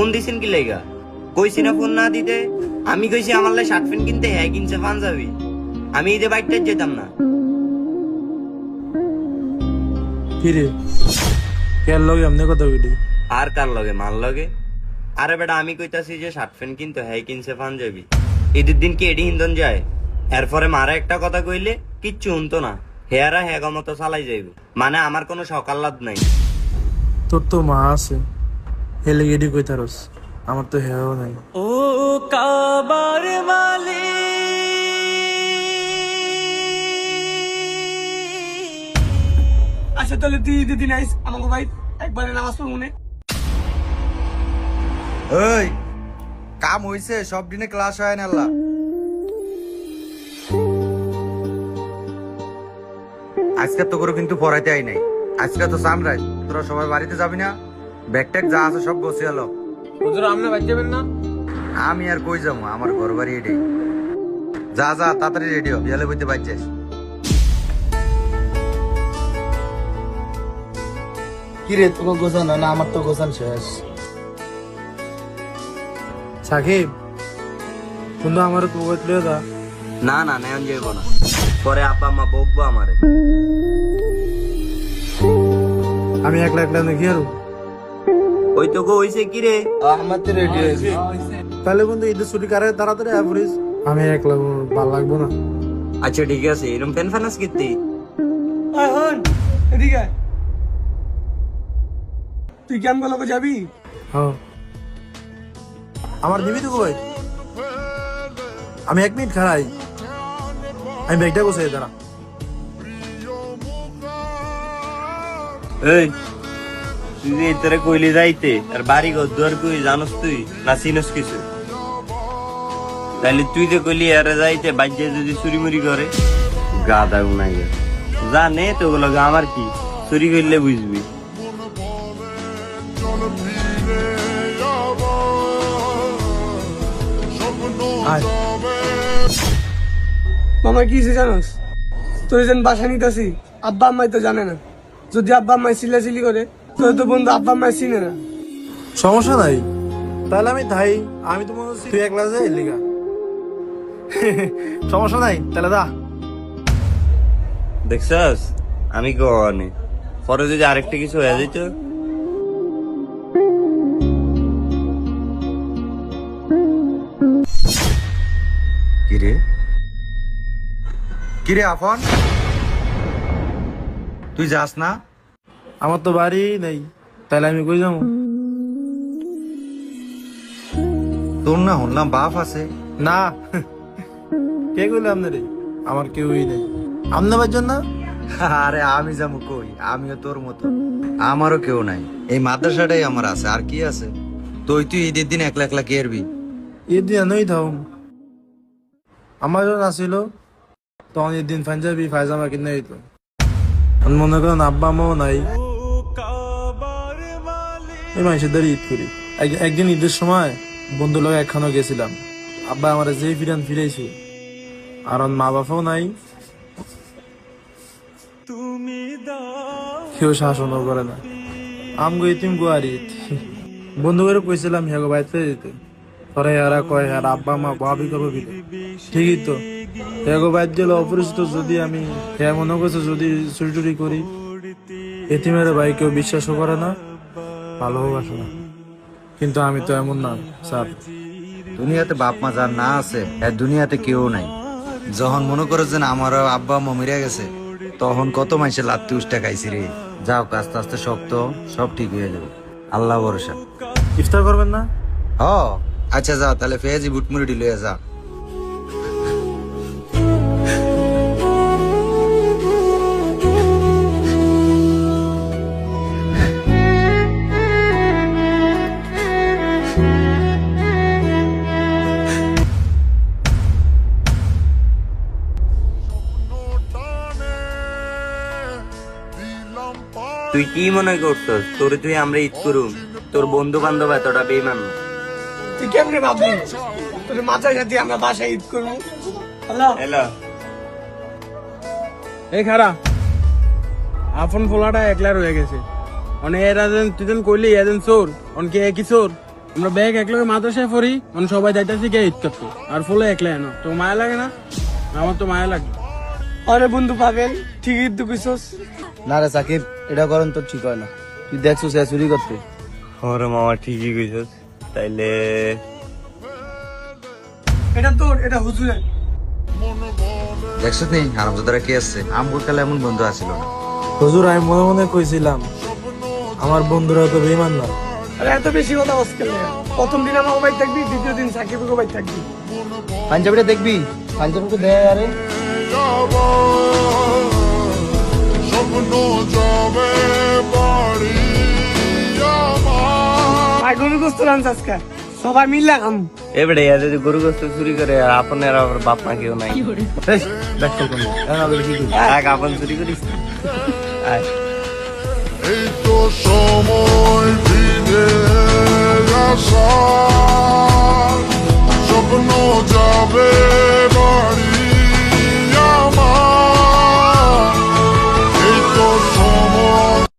Phone দিছেন কি লেগা? কইছি না ফোন না দিতে। আমি কইছি আমার লাই শার্ট প্যান্ট কিনতে, হ্যাঁ কিনছে পাঞ্জাবি। আমি ঈদে বাইকটা যেতাম না। কিরে কেন লগে আমনে কথা কইলি? আর কার লগে? মার লগে। আরে বেটা আমি কইতাছি যে শার্ট প্যান্ট কিনতে, হ্যাঁ কিনছে পাঞ্জাবি। ঈদের দিন কি এডি হিন্দন যায়? এরপরে মারা একটা কথা কইলে কিচ্ছু শুনতো না। হেয়ারা হ্যাগা মতো চালাই যাইব। মানে আমার কোনো সকাল্লাদ নাই। তোর তো মা আছে, হেলে গেডি কইতারস, আমার তো হেও নাই। ও কাবার মালি আচ্ছা তাহলে তুই ঈদের দিন আইস আমাকে ভাই একবারে নামাজ পড়ব মনে। ওই কাম হইছে, সব দিনে ক্লাস হয় না আল্লাহ। আজকে তো করে কিন্তু পড়াইতে আই নাই। আজকে তো সানরাইজ, তোরা সবাই বাড়িতে যাবি না? ব্যাগ ট্যাগ যা আছে সব বসে এলো। হুজুর আপনি বাড়ি যাবেন না? আমি আর কই যাবো, আমার ঘর বাড়ি এটাই। যা যা তাড়াতাড়ি রেডি হ, বিয়ালে বইতে পারছিস। কিরে তোকে গোছান না? আমার তো গোছান শেষ। সাকিব কিন্তু আমার তো কইলে দা। না না নেন যাইব না, পরে আপা মা বকবো আমারে। আমি একলা একলা নাকি আর ওই তো গো হইছে কি রে? আমার তো রেডি হয়েছে। তাহলে বন্ধু ঈদের ছুটি কারে তাড়াতাড়ি অ্যাভারেজ। আমি একলা ভাল লাগবো না। আচ্ছা ঠিক আছে, এরকম ফ্যান ফানাস কিত্তি? আয় হন এদিকে আয়। তুই কেমন গেল যাবি? হ্যাঁ আমার দিবি তো ভাই? আমি 1 মিনিট খারাই, আমি ব্যাগটা গোছাই দাঁড়া। এই তুই যে তোরে কইলি যাইতে, আর বাড়ি ঘর দুয়ার কই জানোস তুই না চিনস কিছু? তাইলে তুই যে কইলি আরে যাইতে, বাজ্যে যদি চুরি মুরি করে গাদা উনাই জানে তো ওগুলো আমার কি চুরি করলে বুঝবি। আয় মামা কি হয়েছে জানোস? তোর যেন বাসা নিতেছি, আব্বা আম্মাই তো জানে না। যদি আব্বা আম্মাই চিল্লাচিল্লি করে তোর তো বন্ধু আব্বা আম্মাই চিনে না। সমস্যা নাই, তাহলে আমি তাই। আমি তো মনে হচ্ছে তুই একলা যাই লিগা। সমস্যা নাই তাহলে দা। দেখছস আমি কনে পরে যদি আরেকটা কিছু হয়ে যেত। কিরে কিরে আফন, তুই যাস না? আমার তো বাড়ি নেই, তাহলে আমি কই যাবো? তোর না শুনলাম বাপ আছে। না কে কইলে আপনারে? আমার কেউই নেই। আমনে বাজন না? আরে আমি যাবো কই, আমিও তোর মতো, আমারও কেউ নাই। এই মাদ্রাসাটাই আমার আছে, আর কি আছে? তুই ঈদের দিন একলা একলা কে এরবি? ঈদ দিন নই থাও। আমার যখন আসিল তখন ঈদ দিন পাঞ্জাবি পায়জামা কিনে দিত। মনে করেন আব্বা মাও নাই, এই মানুষের দ্বারা ঈদ করি। একদিন ঈদের সময় বন্ধু লোক একখানো গেছিলাম, আব্বা আমার যে ফিরাইছে, আর মা বাবাও নাই, কেউ শাসনও করে না। আম গো ইতিম গো আর ঈদ। বন্ধু করে কইছিলাম হেগো বাইতে দিতে, পরে এরা কয় আর আব্বা মা ভাবি করবো বিলে। ঠিকই তো, হেগো বাইত দিল অপরিচিত। যদি আমি হ্যাঁ মনে করছে যদি চুরি টুরি করি, এতিমের ভাই কেউ বিশ্বাসও করে না, ভালোবাসে না। কিন্তু আমি তো এমন না স্যার। দুনিয়াতে বাপ মা যার না আছে, এর দুনিয়াতে কেউ নাই। যখন মনে করো যে আমার আব্বা মা মরে গেছে, তখন কত মানুষের লাত্তি উষ্টা খাইছি রে। যাও আস্তে আস্তে শক্ত, সব ঠিক হয়ে যাবে, আল্লাহ ভরসা। ইফতার করবেন না? হ আচ্ছা যাও তাহলে, ফেয়াজি বুটমুড়ি লইয়া যা। তুই কি মনে করছস তোরে তুই আমরা ঈদ করুম? তোর বন্ধু বান্ধব এতটা বেইমান না। তুই কেমনে ভাবলি তোর মাথায় সাথে আমরা বাসায় ঈদ করবো? হ্যালো এই খারা আপন ফোলাটা একলা রয়ে গেছে। অনে এরা যেন তুই যেন কইলি এজন চোর, অনকে একই চোর। আমরা ব্যাগ একলগে মাদ্রাসায় পড়ি, মানে সবাই যাইতেছি কে ঈদ করতে, আর ফুলে একলা এনো তো মায়া লাগে না? আমার তো মায়া লাগে। আরে বন্ধু পাগল, ঠিকই তো কইছস। না রে সাকিব, এটা করন তো ঠিক হয় না। তুই দেখছো সে চুরি করতে। ওরে মামা ঠিকই কইছস। তাইলে এটা তোর, এটা হুজুরের। দেখছো নি হারামজাদারা কে আছে? আমগুর কালে এমন বন্ধু আছিল না। হুজুর আমি মনে মনে কইছিলাম আমার বন্ধুরা তো বেঈমান না। আরে এত বেশি কথা বস কেন? প্রথম দিন আমার ভাই থাকবি, দ্বিতীয় দিন সাকিবের ভাই থাকবি। পাঞ্জাবিটা দেখবি, পাঞ্জাবিটা দে আরে। ভাই গরু গোস্ত রান্না আজকে সবাই মিললে খাম। এবারে এরা যদি গরু গোস্ত চুরি করে আর আপনার আবার বাপ মা কেউ নাই, দেখ তো কোন কি করবি? এক আপন চুরি করিস না। আয়। এই তো সময় ফিরে আসা